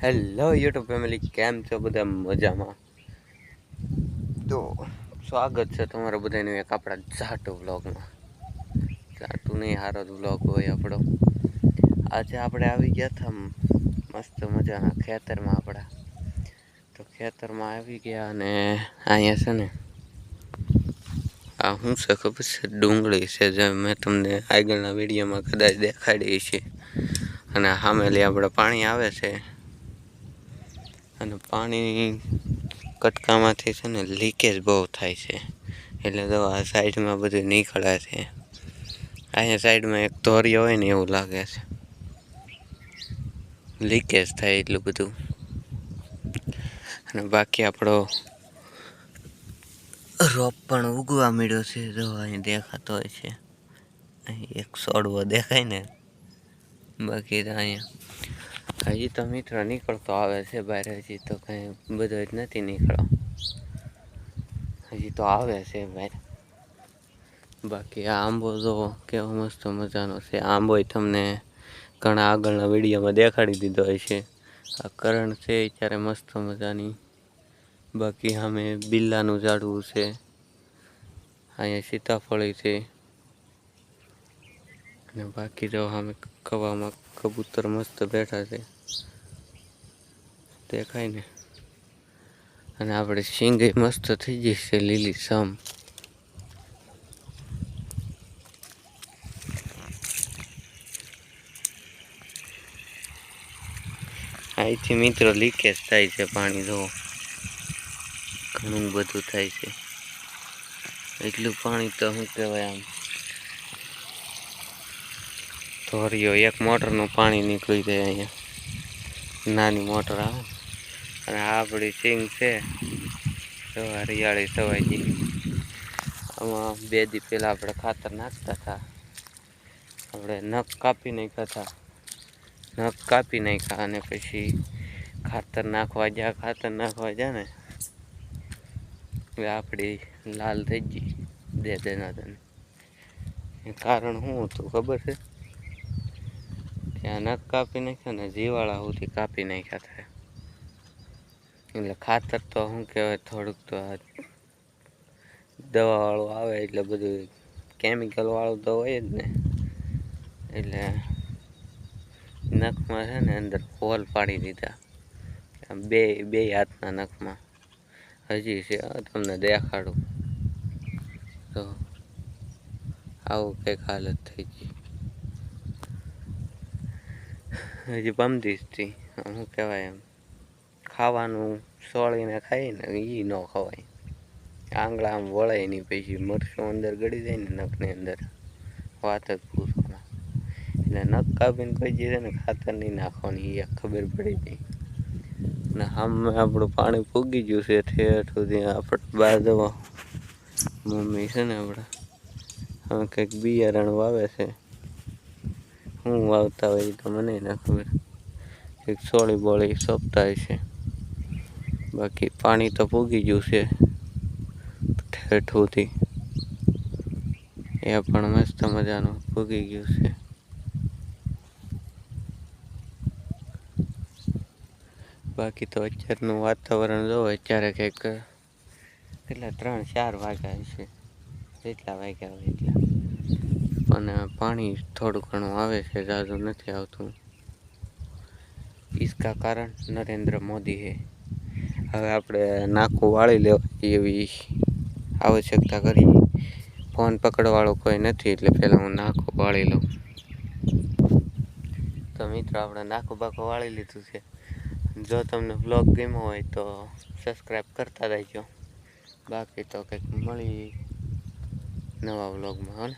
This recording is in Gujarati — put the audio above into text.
હેલો યુટ્યુબ ફેમિલી, કેમ છો બધા? મજામાં? તો સ્વાગત છે તમારા બધાનું એક આપણા જાટુ વ્લોગમાં. જાટુ નહીં, હારો જ વ્લોગ હોય આપણો. આજે આપણે આવી ગયા હતા મસ્ત મજાના ખેતરમાં આપણા. તો ખેતરમાં આવી ગયા અને અહીંયા છે ને આ શું છે ખબર છે? ડુંગળી છે, જે મેં તમને આગળના વિડીયોમાં કદાચ દેખાડી છે. અને સામેલી આપણે પાણી આવે છે અને પાણી કટકામાંથી છે ને લીકેજ બહુ થાય છે, એટલે તો આ સાઈડમાં બધું નીકળે છે. અહીંયા સાઈડમાં એક ધોરિયો હોય ને એવું લાગે છે, લીકેજ થાય એટલું બધું. અને બાકી આપણો રોપ પણ ઉગવા મળ્યો છે, જો અહીં દેખાતો હોય છે. અહીં એક છોડવો દેખાય ને, બાકી તો અહીંયા હજી તો મિત્ર નીકળતો આવે છે બહાર. હજી તો કંઈ બધો જ નથી નીકળો, હજી તો આવે છે બહાર. બાકી આ આંબો જો કેવો મસ્ત મજાનો છે. આંબો તમને ઘણા આગળના વિડીયોમાં દેખાડી દીધો હોય છે. આ કરણ છે ત્યારે મસ્ત મજાની. બાકી સામે બિલ્લાનું ઝાડવું છે, અહીંયા સીતાફળી છે. અને બાકી જો સામે કવામાં કબૂતર મસ્ત બેઠા છે, દેખાય ને. અને આપણે શીંગે મસ્ત થઈ ગઈ છે લીલી સમ. અહીંથી મિત્રો લીકેજ થાય છે પાણી, જો ઘણું બધું થાય છે. એટલું પાણી તો શું કહેવાય, આમ ધોરિયો એક મોટરનું પાણી નીકળી જાય અહીંયા, નાની મોટર આવે. અને આ આપણી સિંગ છે, તો હરિયાળી સવાઈ ગઈ. આમાં 2 દી પહેલાં આપણે ખાતર નાખતા હતા. આપણે નખ કાપી નાખ્યા અને પછી ખાતર નાખવા ગયા ને આપણી લાલ થઈ ગઈ દનાદન. કારણ શું હતું ખબર છે? ત્યાં નખ કાપી નાખ્યા ને જીવાળા સુધી કાપી નાખ્યા હતા. એટલે ખાતર તો શું કહેવાય, થોડુંક તો દવાવાળું આવે, એટલે બધું કેમિકલ વાળું તો હોય જ ને. એટલે નખમાં છે ને અંદર હોલ પાડી દીધા, બે હાથના નખમાં. હજી છે, તમને દેખાડું તો આવું કંઈક હાલત થઈ ગઈ. હજી પમદીશથી શું કહેવાય, એમ ખાવાનું સોળીને ખાઈએ ને એ ન ખવાય. આંગળા આમ વળાય નહીં, પછી મરચું અંદર ગળી જાય ને નખની અંદર, વાત જ પૂછવામાં. એટલે નખ કાપીને કોઈ છે ને ખાતર નહીં નાખવાની, એ ખબર પડી ગઈ. અને આમ આપણું પાણી ફૂગી ગયું છે ઠેઠ સુધી. આપણે બાજવા મમ્મી છે ને આપણા હવે કંઈક બિયારણ વાવે છે. શું વાવતા હોય તો મને ના ખબર, કંઈક સોળી બોળી સોંપતા છે. બાકી પાણી તો ફૂગી ગયું છે ઠેઠ સુધી, એ પણ મસ્ત મજાનું ફૂગી ગયું છે. બાકી તો અત્યારનું વાતાવરણ જોવો, અત્યારે કંઈક કેટલા 3-4 વાગ્યા છે, જેટલા વાગ્યા હોય એટલા. પણ પાણી થોડું ઘણું આવે છે, ઝાઝું નથી આવતું. इसका कारण नरेंद्र मोदी है. હવે આપણે નાખું વાળી લેવા એવી આવશ્યકતા કરી. ફોન પકડવાળો કોઈ નથી, એટલે પહેલાં હું નાખું વાળી લઉં. તો મિત્રો આપણે નાખું બાખું વાળી લીધું છે. જો તમને વ્લોગ ગમ્યો હોય તો સબસ્ક્રાઈબ કરતા રહેજો. બાકી તો કંઈક મળી નવા વ્લોગમાં.